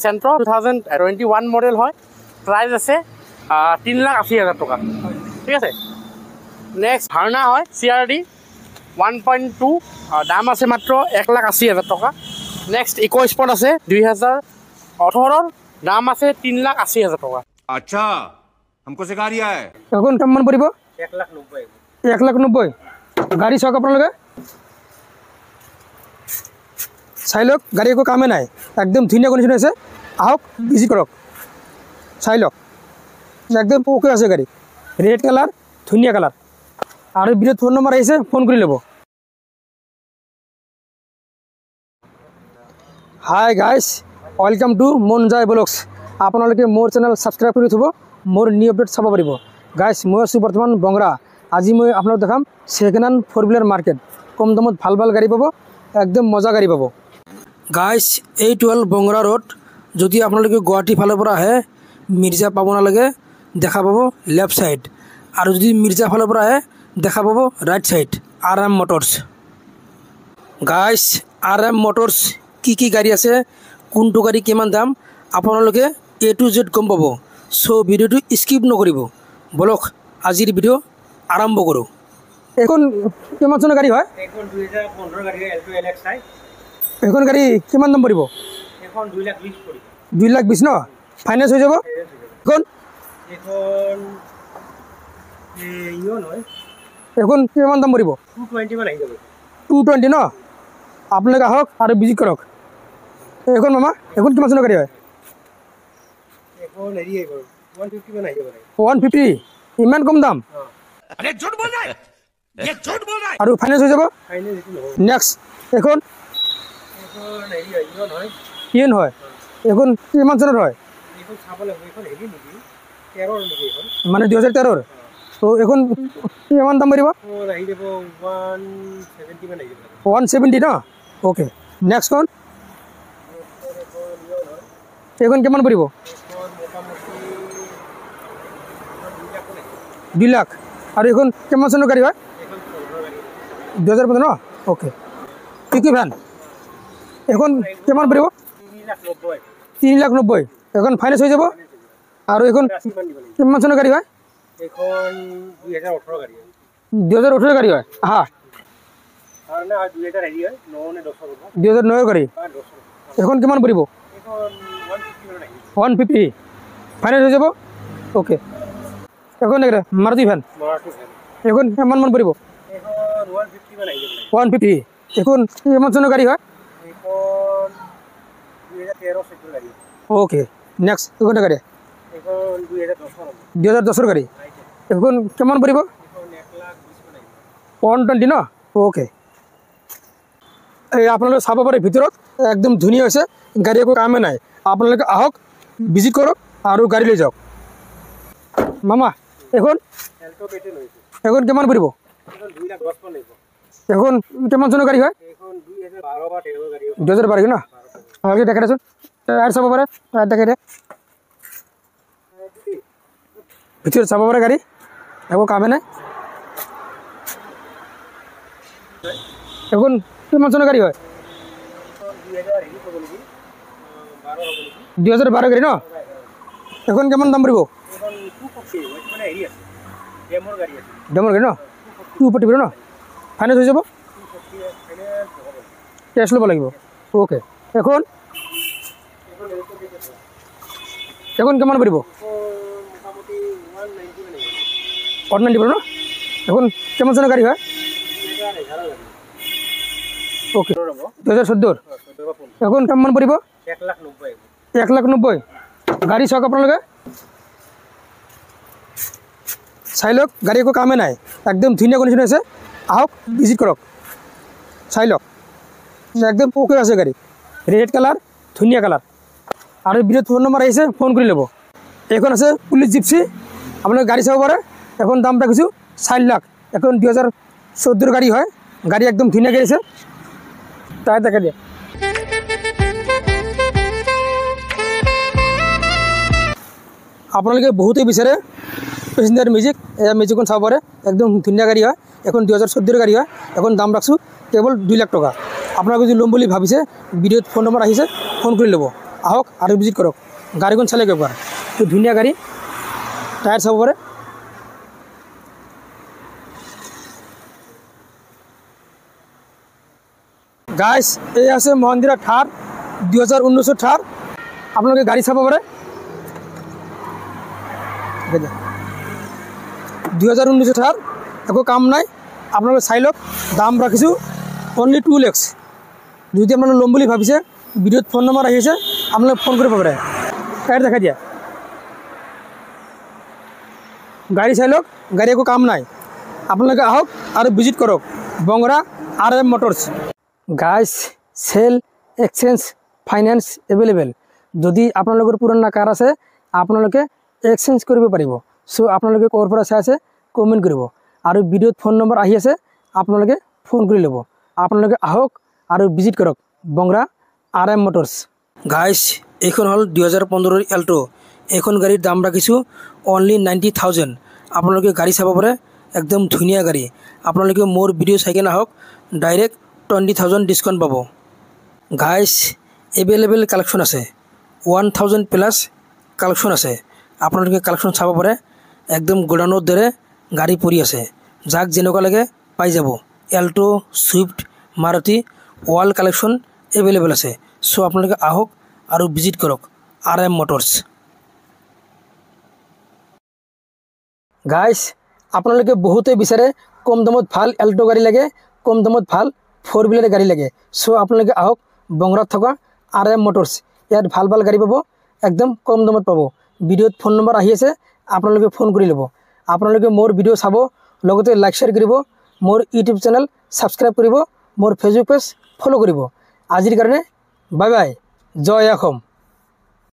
চেন্ট্ৰ 2021 model হয়। Price আছে 3,80,000 টকা। ঠিক আছে। নেক্সট ভাৰ্না হয় CRD 1.2, দাম আছে মাত্ৰ 1,80,000 টকা। নেক্সট ইকো স্পৰ্ট আছে 2018, দাম আছে 3,80,000 টকা। अच्छा हमको सिखा रिया है। এখন কেমন পড়ব? 1,90,000। 1,90,000 গাড়ি চাওক আপোনালোকে চাই লওক, গাড়ী একো কামে নাই, একদম ধুনীয়া কণ্ডিশ্যন আছে। আহক ভিজিট কৰক, চাই লওক, একদম ওকে আছে গাড়ী, ৰেড কালাৰ, ধুনীয়া কালাৰ। আৰু ভিডিঅ'ত ফোন নম্বৰ আহিছে, ফোন কৰি ল'ব। Hi guys, welcome to Monjai blogs. আপোনালোকে মোৰ চেনেল ছাবস্ক্ৰাইব কৰি থ'ব, মোৰ নিউ আপডেট চাব পাৰিব। গাইজ মই আছোঁ বৰ্তমান বংৰা। আজি মই আপোনালোক দেখাম ছেকেণ্ড হেণ্ড 4 হুইলাৰ মাৰ্কেট। কম দামত ভাল ভাল গাড়ী পাব, একদম মজা গাড়ী পাব। গাইজ এই 12 বংৰা ৰোড, যদি আপোনালোকে গুৱাহাটী ফালৰ পৰা আহে মিৰ্জা পাব নালাগে, দেখা পাব লেফ্ট ছাইড। আৰু যদি মিৰ্জা ফালৰ পৰা আহে দেখা পাব right side RM motors. Guys RM Motors কি গাড়ী আছে, কোনটো গাড়ী কিমান দাম, আপোনালোকে A to Z গম পাব। চ' ভিডিঅ'টো স্কিপ নকৰিব। বলক আজিৰ ভিডিঅ' আৰম্ভ কৰোঁ। এখন কিমান চনৰ গাড়ী হয়? এখন 2015 গাড়ী Alto LXi। এখন গাড়ী কিমান দাম পৰিব? এখন 2,20,000 পৰিব। 2,20,000 ন? ফাইনেন্স হৈ যাব? এখন ইয়ন হয়। এখন কিমান দাম পৰিব? 220 মান আহি যাব। 220 ন? আপোনালোকে আহক আৰু ভিজিট কৰক। এখন মামা, এখন কিমান চনৰ গাড়ী হয়? এখন হেৰি আহিব 150 মান আহি যাব। 150? ইমান কম দাম? अरे झूठ बोल रहा है, ये झूठ बोल रहा है। আৰু ফাইনেন্স হৈ যাব? ফাইনেন্স নহয়। নেক্সট এখন হেৰি হয়, ইয়ন হয়। কিমান হয়? এখন কিমান চনৰ হয়? এখন চাব লাগিব, এখন হেৰি নেকি 13 নেকি এখন, মানে 2013? তো এখন কিমান দাম পৰিব? এখন আহি যাব 170 মান আহি যাব। 170 ন? অ'কে। নেক্সটখন এখন কিমান পৰিব? এখন মোটামুটি 2 লাখ। আৰু এখন কিমান চনৰ গাড়ী হয়? এখন 15 গাড়ী। 2015 ন? অ'কে। কি ভেন এখন কিমান পৰিব? 3,90,000। 3,90,000। এখন ফাইনেন্স হৈ যাব? আৰু এখন কিমান চনৰ গাড়ী হয়? এখন 2018 গাড়ী হয়। 2018 গাড়ী হয়? হা, আৰু না 2000 হেৰি হয় 9 নে 10 হ'ব। 2009 গাড়ী। 10। এখন কিমান পৰিব? এখন 150 মান আহি যাব। 150 ফাইনেন্স হৈ যাব? অ'কে। এখন মাৰুতি ভেন, মাৰুতি ভেন। এখন কিমান মান পৰিব? এখন 150 মান আহি যাব। 150। এখন কিমান চনৰ গাড়ী হয়? এখন 2013-14 গাড়ী। অ'কে। নেক্সট এখন গাড়ী এখন 2010 হ'ব। 2010 গাড়ী। এখন কিমান পৰিব? এখন 1,20,000 মান আহি যাব। 120 ন? অ'কে। এই আপোনালোকে চাব পাৰে ভিতৰত একদম ধুনীয়া হৈছে, গাড়ী একো কামে নাই। আপোনালোকে আহক, ভিজিট কৰক আৰু গাড়ী লৈ যাওক। মামা এখন এল্টো পেটেল হৈছে। এখন কিমান পৰিব? এখন 2,10,000 মান আহিব। এখন কিমান চনৰ গাড়ী হয়? এখন 2012 বা 13 গাড়ী হ'ব। 2012 ন? ভালকৈ দেখাই দেচোন, টায়াৰ চাব পাৰে, টায়াৰ দেখাই দে, ভিতৰত চাব পাৰে গাড়ী একো কামে নাই। এখন কিমান চনৰ গাড়ী হয়? এখন 2000 হেৰি হ'ব নেকি 12 হ'ব নেকি। 2012 গাড়ী ন? এখন কিমান দাম পৰিব? এখন 250 হয়, মানে হেৰি আছে ডেমৰ গাড়ী আছে। ডেমৰ গাড়ী ন? 240 পৰিব ন? ফাইনেন্স হৈ যাব? 250 ফাইনেন্স হ'ব। কেছ ল'ব লাগিব? অ'কে। এখন এখন কিমান পৰিব? মোটামুটি 190 মান আহিব। 190 পৰিব ন? এখন কিমান চনৰ গাড়ী হয়? 2011 গাড়ী। অ'কে। 2014? 14 বা 15। এখন কিমান পৰিব? 1,90,000 আহিব। 1,90,000। গাড়ী চাওক আপোনালোকে, চাই লওক, গাড়ী একো কামে নাই, একদম ধুনীয়া কণ্ডিশ্যন আছে। আহক ভিজিট কৰক, চাই লওক, একদম ওকে আছে গাড়ী, ৰেড কালাৰ, ধুনীয়া কালাৰ। আৰু ভিডিঅ'ত ফোন নম্বৰ আহিছে, ফোন কৰি ল'ব। এখন আছে পুলিচ জিপচি, আপোনালোকে গাড়ী চাব পাৰে। এখন দাম ৰাখিছোঁ 4 লাখ। এখন 2014 গাড়ী হয়, গাড়ী একদম ধুনীয়া গাড়ী আছে, তাই দেখা দিয়ে। আপোনালোকে বহুতেই বিচাৰে পেচেঞ্জাৰ মিউজিক, এয়া মিউজিকখন চাব পাৰে, একদম ধুনীয়া গাড়ী হয়। এখন 2014 গাড়ী হয়। এখন দাম ৰাখছোঁ কেৱল 2 লাখ টকা। আপোনালোকে যদি ল'ম বুলি ভাবিছে, ভিডিঅ'ত ফোন নম্বৰ আহিছে, ফোন কৰি ল'ব। আহক আৰু ভিজিট কৰক। গাড়ীখন চালে একবাৰ তো ধুনীয়া গাড়ী, টায়াৰ চাব পাৰে। গাইজ এই আছে মহিন্দ্ৰা থাৰ 2019 থাৰ, আপোনালোকে গাড়ী চাব পাৰে। 2019 থাৰ একো কাম নাই, আপোনালোকে চাই লওক। দাম ৰাখিছোঁ অনলি 2 lakhs। যদি আপোনালোকে ল'ম বুলি ভাবিছে, ভিডিঅ'ত ফোন নম্বৰ আহি আছে, আপোনালোকে ফোন কৰিব পাৰে। টায়াৰ দেখাই দিয়া, গাড়ী চাই লওক, গাড়ী একো কাম নাই। আপোনালোকে আহক আৰু ভিজিট কৰক বংৰা RM motors. Guys sale exchange finance available. যদি আপোনালোকৰ পুৰণা কাৰ আছে আপোনালোকে এক্সচেঞ্জ কৰিব পাৰিব। সো আপোনালোকে ক'ৰ পৰা চাই আছে কমেণ্ট কৰিব, আৰু ভিডিঅ'ত ফোন নম্বৰ আহি আছে, আপোনালোকে ফোন কৰি ল'ব। আপোনালোকে আহক আৰু ভিজিট কৰক বংৰা RM মটৰ্ছ। গাইজ এইখন হ'ল 2015 এল্টো। এইখন গাড়ীৰ দাম ৰাখিছোঁ অনলি 90,000। আপোনালোকে গাড়ী চাব পাৰে, একদম ধুনীয়া গাড়ী। আপোনালোকে মোৰ ভিডিঅ' চাই কিনে আহক, ডাইৰেক্ট 20,000 ডিছকাউণ্ট পাব। গাইজ এভেইলেবল কালেকশ্যন আছে, 1000+ কালেকশ্যন আছে। আপোনালোকে কালেকশ্যন চাব পাৰে, একদম গোডাউনৰ দৰে গাড়ী পৰি আছে। যাক যেনেকুৱা লাগে পাই যাব। Alto, Swift, Maruti, wall collection available আছে। চ' আপোনালোকে আহক আৰু ভিজিট কৰক RM মটৰ্ছ। গাইজ আপোনালোকে বহুতে বিচাৰে কম দামত ভাল এল্টো গাড়ী লাগে, কম দামত ভাল 4-wheeler গাড়ী লাগে। চ' আপোনালোকে আহক বংৰাত থকা RM মটৰ্ছ। ইয়াত ভাল ভাল গাড়ী পাব, একদম কম দামত পাব। ভিডিঅ'ত ফোন নম্বৰ আহি আছে, আপোনালোকে ফোন কৰি ল'ব। আপোনালোকে মোৰ ভিডিঅ' চাব, লগতে লাইক শ্বেয়াৰ কৰিব, মোৰ ইউটিউব চেনেল ছাবস্ক্ৰাইব কৰিব, মোৰ ফেচবুক পেজ ফ'ল' কৰিব। আজিৰ কাৰণে বাই বাই, জয় অসম।